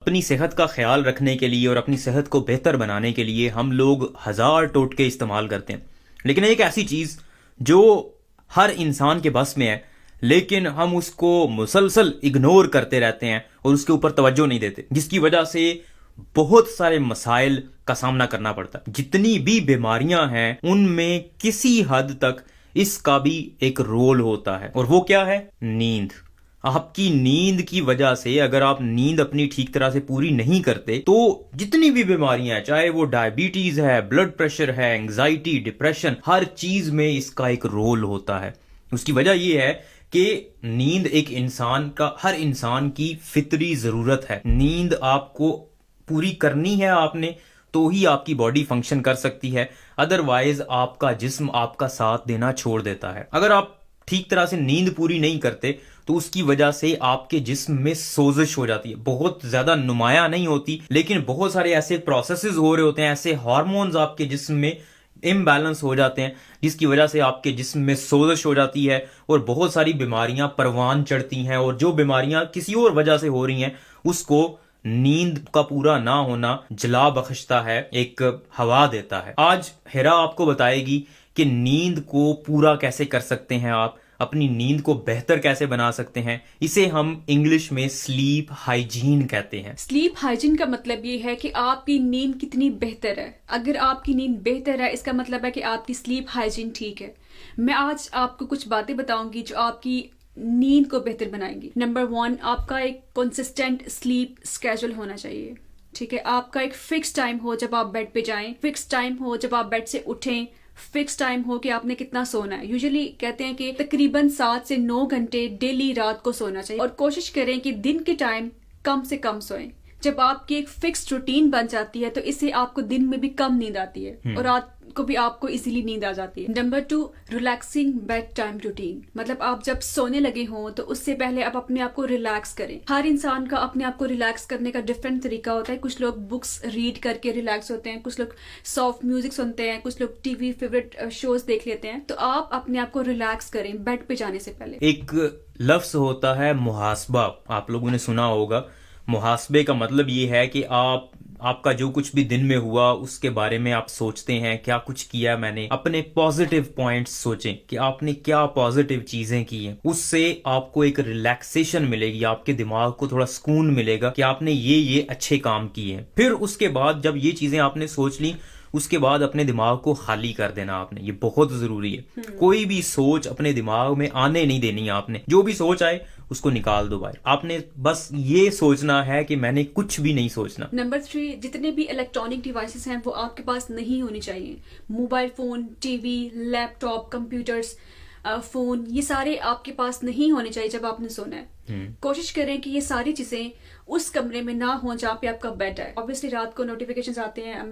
अपनी सेहत का ख्याल रखने के लिए और अपनी सेहत को बेहतर बनाने के लिए हम लोग हज़ार टोटके इस्तेमाल करते हैं, लेकिन एक ऐसी चीज़ जो हर इंसान के बस में है, लेकिन हम उसको मुसलसल इग्नोर करते रहते हैं और उसके ऊपर तवज्जो नहीं देते, जिसकी वजह से बहुत सारे मसाइल का सामना करना पड़ता है। जितनी भी बीमारियां हैं उनमें किसी हद तक इसका भी एक रोल होता है, और वो क्या है? नींद। आपकी नींद की वजह से, अगर आप नींद अपनी ठीक तरह से पूरी नहीं करते, तो जितनी भी बीमारियां हैं, चाहे वो डायबिटीज है, ब्लड प्रेशर है, एंग्जाइटी, डिप्रेशन, हर चीज में इसका एक रोल होता है। उसकी वजह यह है कि नींद एक इंसान का, हर इंसान की फितरी जरूरत है। नींद आपको पूरी करनी है आपने, तो ही आपकी बॉडी फंक्शन कर सकती है, अदरवाइज आपका जिस्म आपका साथ देना छोड़ देता है। अगर आप ठीक तरह से नींद पूरी नहीं करते तो उसकी वजह से आपके जिस्म में सोजिश हो जाती है। बहुत ज्यादा नुमाया नहीं होती, लेकिन बहुत सारे ऐसे प्रोसेसेस हो रहे होते हैं, ऐसे हार्मोन्स आपके जिस्म में इम्बैलेंस हो जाते हैं, जिसकी वजह से आपके जिस्म में सोजिश हो जाती है और बहुत सारी बीमारियां परवान चढ़ती हैं। और जो बीमारियां किसी और वजह से हो रही हैं, उसको नींद का पूरा ना होना जला बख्शता है, एक हवा देता है। आज हिरा आपको बताएगी कि नींद को पूरा कैसे कर सकते हैं, आप अपनी नींद को बेहतर कैसे बना सकते हैं। इसे हम इंग्लिश में स्लीप हाइजीन कहते हैं। स्लीप हाइजीन का मतलब ये है कि आपकी नींद कितनी बेहतर है। अगर आपकी नींद बेहतर है, इसका मतलब है कि आपकी स्लीप हाइजीन ठीक है। मैं आज आपको कुछ बातें बताऊंगी जो आपकी नींद को बेहतर बनाएंगी। नंबर 1, आपका एक कंसिस्टेंट स्लीप स्केड्यूल होना चाहिए। ठीक है, आपका एक फिक्स टाइम हो जब आप बेड पे जाएं, फिक्स टाइम हो जब आप बेड से उठें, फिक्स टाइम हो कि आपने कितना सोना है। यूजुअली कहते हैं कि तकरीबन 7 से 9 घंटे डेली रात को सोना चाहिए, और कोशिश करें कि दिन के टाइम कम से कम सोएं। जब आपकी एक फिक्स रूटीन बन जाती है तो इससे आपको दिन में भी कम नींद आती है और रात को भी आपको इजीली नींद आ जाती है। Number 2, relaxing bed time routine. मतलब आप जब सोने लगे हों तो उससे पहले आप अपने आप को रिलैक्स करें। हर इंसान का अपने आप को रिलैक्स करने का डिफरेंट तरीका होता है। कुछ लोग बुक्स रीड करके रिलैक्स होते हैं, कुछ लोग सॉफ्ट म्यूजिक सुनते हैं, कुछ लोग टीवी फेवरेट शोज देख लेते हैं। तो आप अपने आप को रिलैक्स करें बेड पे जाने से पहले। एक लफ्ज होता है मुहासबा, आप लोगों ने सुना होगा। मुहासबे का मतलब ये है कि आपका जो कुछ भी दिन में हुआ उसके बारे में आप सोचते हैं, क्या कुछ किया मैंने, अपने पॉजिटिव पॉइंट्स सोचें कि आपने क्या पॉजिटिव चीजें की हैं। उससे आपको एक रिलैक्सेशन मिलेगी, आपके दिमाग को थोड़ा सुकून मिलेगा कि आपने ये अच्छे काम किए हैं। फिर उसके बाद जब ये चीजें आपने सोच ली, उसके बाद अपने दिमाग को खाली कर देना आपने, ये बहुत जरूरी है। कोई भी सोच अपने दिमाग में आने नहीं देनी आपने। जो भी सोच आए उसको निकाल दो बाहर। आपने बस ये सोचना है कि मैंने कुछ भी नहीं सोचना। नंबर 3, जितने भी इलेक्ट्रॉनिक डिवाइसेस हैं वो आपके पास नहीं होनी चाहिए। Mobile phone, TV, laptop, computers, phone, ये सारे आपके पास नहीं होने चाहिए जब आपने सोना है। कोशिश करें कि ये सारी चीजें उस कमरे में ना हो जहाँ पे आपका बेड है। ऑब्वियसली रात को नोटिफिकेशंस आते हैं,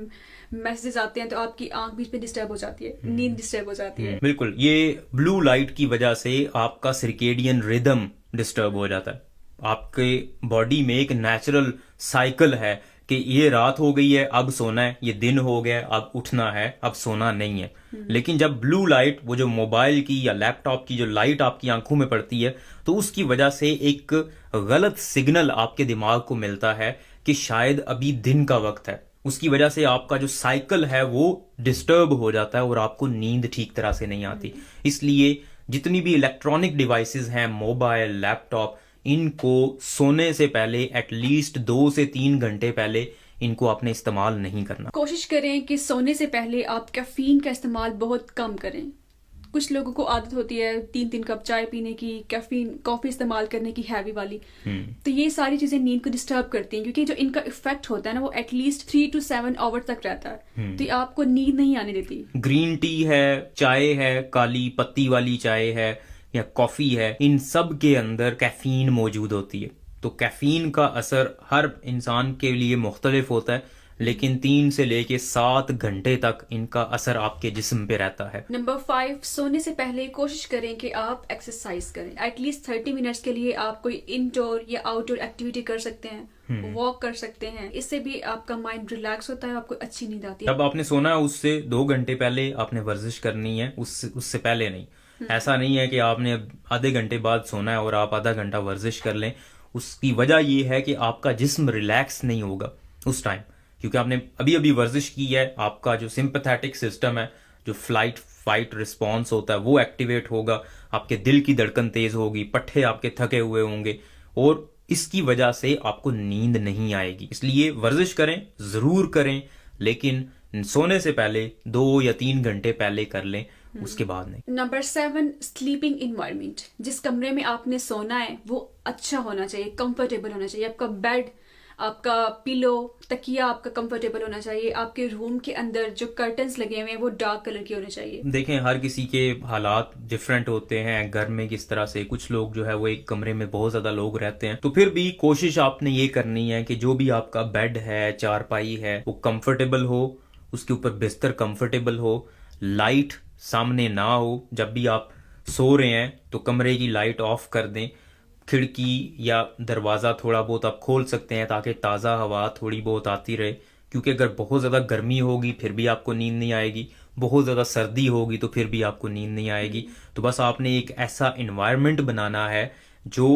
मैसेजेस आते हैं, तो आपकी आंख बीच में डिस्टर्ब हो जाती है, नींद डिस्टर्ब हो जाती है। बिल्कुल, ये ब्लू लाइट की वजह से आपका सर्केडियन रिदम डिस्टर्ब हो जाता है। आपके बॉडी में एक नेचुरल साइकिल है कि ये रात हो गई है, अब सोना है, ये दिन हो गया, अब उठना है, अब सोना नहीं है। लेकिन जब ब्लू लाइट, वो जो मोबाइल की या लैपटॉप की जो लाइट आपकी आंखों में पड़ती है, तो उसकी वजह से एक गलत सिग्नल आपके दिमाग को मिलता है कि शायद अभी दिन का वक्त है। उसकी वजह से आपका जो साइकिल है वो डिस्टर्ब हो जाता है और आपको नींद ठीक तरह से नहीं आती। इसलिए जितनी भी इलेक्ट्रॉनिक डिवाइसेस हैं, मोबाइल, लैपटॉप, इनको सोने से पहले एटलीस्ट 2 से 3 घंटे पहले इनको आपने इस्तेमाल नहीं करना। कोशिश करें कि सोने से पहले आप कैफीन का इस्तेमाल बहुत कम करें। कुछ लोगों को आदत होती है 3-3 कप चाय पीने की, कैफीन कॉफी इस्तेमाल करने की, हैवी वाली। तो ये सारी चीजें नींद को डिस्टर्ब करती हैं, क्योंकि जो इनका इफेक्ट होता है ना वो एटलीस्ट 3 to 7 आवर तक रहता है। तो ये आपको नींद नहीं आने देती। ग्रीन टी है, चाय है, काली पत्ती वाली चाय है या कॉफी है, इन सब के अंदर कैफीन मौजूद होती है। तो कैफीन का असर हर इंसान के लिए मुख्तलिफ होता है, लेकिन 3 से लेके 7 घंटे तक इनका असर आपके जिस्म पे रहता है। नंबर 5, सोने से पहले कोशिश करें कि आप एक्सरसाइज करें। एटलीस्ट 30 मिनट्स के लिए आप कोई इंडोर या आउटडोर एक्टिविटी कर सकते हैं, वॉक कर सकते हैं। इससे भी आपका माइंड रिलैक्स होता है, आपको अच्छी नींद आती है। जब आपने सोना है उससे 2 घंटे पहले आपने वर्जिश करनी है, उससे पहले नहीं। ऐसा नहीं है कि आपने आधे घंटे बाद सोना है और आप आधा घंटा वर्जिश कर लें। उसकी वजह ये है कि आपका जिस्म रिलैक्स नहीं होगा उस टाइम, क्योंकि आपने अभी अभी वर्जिश की है, आपका जो सिंपैथेटिक सिस्टम है, जो फ्लाइट फाइट रिस्पॉन्स होता है, वो एक्टिवेट होगा, आपके दिल की धड़कन तेज होगी, पट्टे आपके थके हुए होंगे, और इसकी वजह से आपको नींद नहीं आएगी। इसलिए वर्जिश करें, ज़रूर करें, लेकिन सोने से पहले 2 या 3 घंटे पहले कर लें, उसके बाद नहीं। Number 7, sleeping environment. जिस कमरे में आपने सोना है वो अच्छा होना चाहिए, कंफर्टेबल होना चाहिए। आपका बेड, आपका पिलो, तकिया आपका कंफर्टेबल होना चाहिए। आपके रूम के अंदर जो कर्टन्स लगे हुए हैं वो डार्क कलर के होने चाहिए। देखें, हर किसी के हालात डिफरेंट होते हैं, घर में किस तरह से, कुछ लोग जो है वो एक कमरे में बहुत ज्यादा लोग रहते हैं, तो फिर भी कोशिश आपने ये करनी है कि जो भी आपका बेड है, चारपाई है, वो कंफर्टेबल हो, उसके ऊपर बिस्तर कंफर्टेबल हो, लाइट सामने ना हो। जब भी आप सो रहे हैं तो कमरे की लाइट ऑफ कर दें, खिड़की या दरवाज़ा थोड़ा बहुत आप खोल सकते हैं ताकि ताज़ा हवा थोड़ी बहुत आती रहे, क्योंकि अगर बहुत ज़्यादा गर्मी होगी फिर भी आपको नींद नहीं आएगी, बहुत ज़्यादा सर्दी होगी तो फिर भी आपको नींद नहीं आएगी। तो बस आपने एक ऐसा इन्वायरमेंट बनाना है जो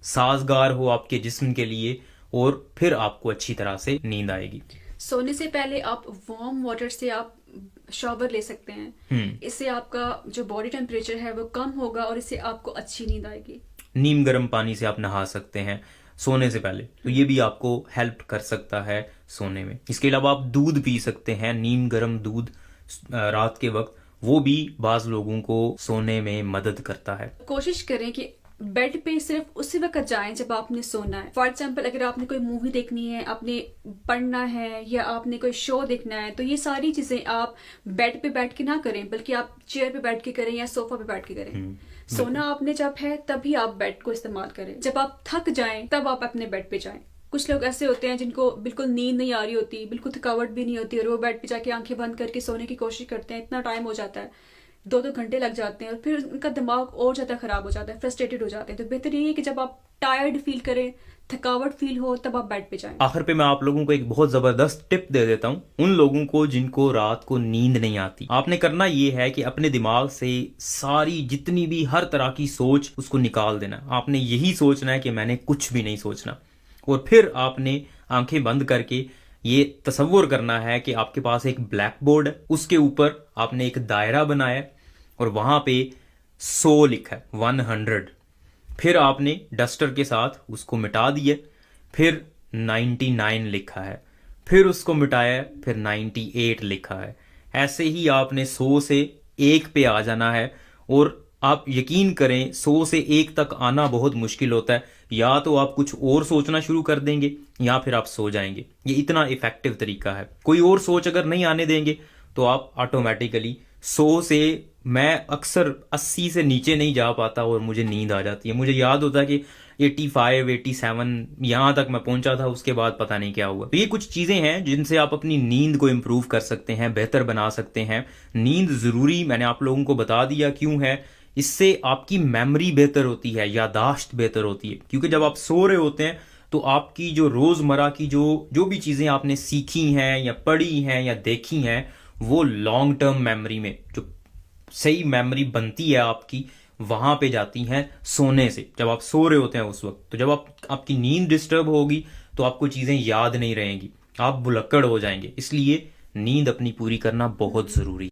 साजगार हो आपके जिस्म के लिए, और फिर आपको अच्छी तरह से नींद आएगी। सोने से पहले आप वार्म वाटर से आप शॉवर ले सकते हैं। इससे आपका जो बॉडी टेम्परेचर है वो कम होगा और इससे आपको अच्छी नींद आएगी। नीम गर्म पानी से आप नहा सकते हैं सोने से पहले, तो ये भी आपको हेल्प कर सकता है सोने में। इसके अलावा आप दूध पी सकते हैं, नीम गर्म दूध रात के वक्त, वो भी बाज लोगों को सोने में मदद करता है। कोशिश करें कि बेड पे सिर्फ उसी वक्त जाएं जब आपने सोना है। फॉर एग्जाम्पल, अगर आपने कोई मूवी देखनी है, आपने पढ़ना है या आपने कोई शो देखना है, तो ये सारी चीजें आप बेड पे बैठ के ना करें, बल्कि आप चेयर पे बैठ के करें या सोफा पे बैठ के करें। सोना आपने जब है तभी आप बेड को इस्तेमाल करें। जब आप थक जाएं तब आप अपने बेड पे जाएं। कुछ लोग ऐसे होते हैं जिनको बिल्कुल नींद नहीं आ रही होती, बिल्कुल थकावट भी नहीं होती, और वो बेड पे जाके आंखें बंद करके सोने की कोशिश करते हैं। इतना टाइम हो जाता है, 2-2 घंटे लग जाते हैं, और फिर उनका दिमाग और ज्यादा खराब हो जाता है, फ्रस्ट्रेटेड हो जाते हैं। तो बेहतर यही है कि जब आप टायर्ड फील करें, थकावट फील हो, तब आप बेड पे जाएं। आखिर पे मैं आप लोगों को एक बहुत जबरदस्त टिप दे देता हूँ उन लोगों को जिनको रात को नींद नहीं आती। आपने करना ये है कि अपने दिमाग से सारी जितनी भी हर तरह की सोच उसको निकाल देना। आपने यही सोचना है कि मैंने कुछ भी नहीं सोचना, और फिर आपने आंखें बंद करके ये तसव्वुर करना है कि आपके पास एक ब्लैक बोर्ड है, उसके ऊपर आपने एक दायरा बनाया और वहां पे 100 लिखा है, 100। फिर आपने डस्टर के साथ उसको मिटा दिया, फिर 99 लिखा है, फिर उसको मिटाया, फिर 98 लिखा है। ऐसे ही आपने 100 से 1 पे आ जाना है, और आप यकीन करें 100 से 1 तक आना बहुत मुश्किल होता है। या तो आप कुछ और सोचना शुरू कर देंगे या फिर आप सो जाएंगे। ये इतना इफेक्टिव तरीका है। कोई और सोच अगर नहीं आने देंगे तो आप ऑटोमेटिकली 100 से, मैं अक्सर 80 से नीचे नहीं जा पाता और मुझे नींद आ जाती है। मुझे याद होता है कि 85, 87 यहाँ तक मैं पहुंचा था, उसके बाद पता नहीं क्या हुआ। तो ये कुछ चीजें हैं जिनसे आप अपनी नींद को इम्प्रूव कर सकते हैं, बेहतर बना सकते हैं। नींद जरूरी मैंने आप लोगों को बता दिया क्यों है। इससे आपकी मेमोरी बेहतर होती है, यादाश्त बेहतर होती है, क्योंकि जब आप सो रहे होते हैं तो आपकी जो रोजमर्रा की जो भी चीजें आपने सीखी हैं या पढ़ी हैं या देखी हैं, वो लॉन्ग टर्म मेमोरी में जो सही मेमोरी बनती है आपकी, वहां पे जाती हैं सोने से। जब आप सो रहे होते हैं उस वक्त, तो जब आपकी नींद डिस्टर्ब होगी तो आपको चीजें याद नहीं रहेंगी, आप भुलक्कड़ हो जाएंगे। इसलिए नींद अपनी पूरी करना बहुत जरूरी।